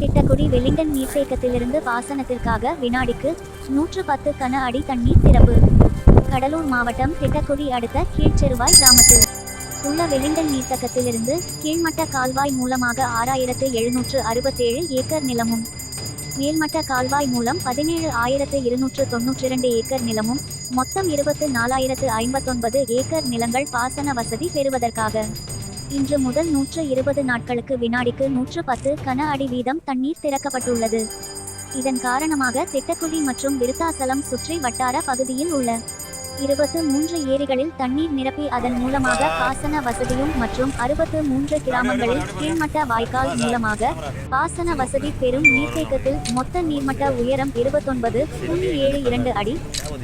Tittakudi Wellington நீர்த்தேக்கத்திலிருந்து பாசனத்திற்காக வினாடிக்கு 110 கன அடி தண்ணீர் திறப்பு. கடலூர் மாவட்டம் திட்டக்குடி அடுத்த கீழ்ச்செருவாய் கிராமத்தில் உள்ள வெலிங்டன் நீர்த்தேக்கத்திலிருந்து கீழ்மட்ட கால்வாய் மூலமாக 6767 ஏக்கர் நிலமும், மேல்மட்ட கால்வாய் மூலம் 17,292 ஏக்கர் நிலமும், மொத்தம் 24,059 ஏக்கர் நிலங்கள் பாசன வசதி பெறுவதற்காக இன்று முதல் 120 நாட்களுக்கு வினாடிக்கு 110 கன அடி வீதம் தண்ணீர் திறக்கப்பட்டுள்ளது. இதன் காரணமாக திட்டக்குடி மற்றும் விருத்தாசலம் சுற்றி வட்டார பகுதியில் உள்ள 23 ஏரிகளில் தண்ணீர் நிரப்பி அதன் மூலமாக பாசன வசதியும் மற்றும் 63 கிராமங்களில் கீழ்மட்ட வாய்க்கால் மூலமாக பாசன வசதி பெறும் நீர்த்தேக்கத்தில் மொத்த நீர்மட்ட உயரம் 29.72 அடி.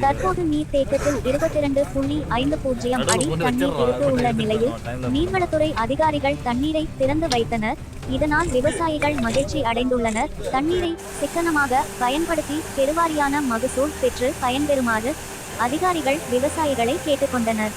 தற்போது நீர்த்தேக்கத்தில் 22.50 அடி தண்ணீர் இருப்பு உள்ள நிலையில் நீர்வளத்துறை அதிகாரிகள் தண்ணீரை திறந்து வைத்தனர். இதனால் விவசாயிகள் மகிழ்ச்சி அடைந்துள்ளனர். தண்ணீரை சிக்கனமாக பயன்படுத்தி பெருவாரியான மகசூல் பெற்று பயன்பெறுமாறு அதிகாரிகள் விவசாயிகளை கேட்டுக்கொண்டனர்.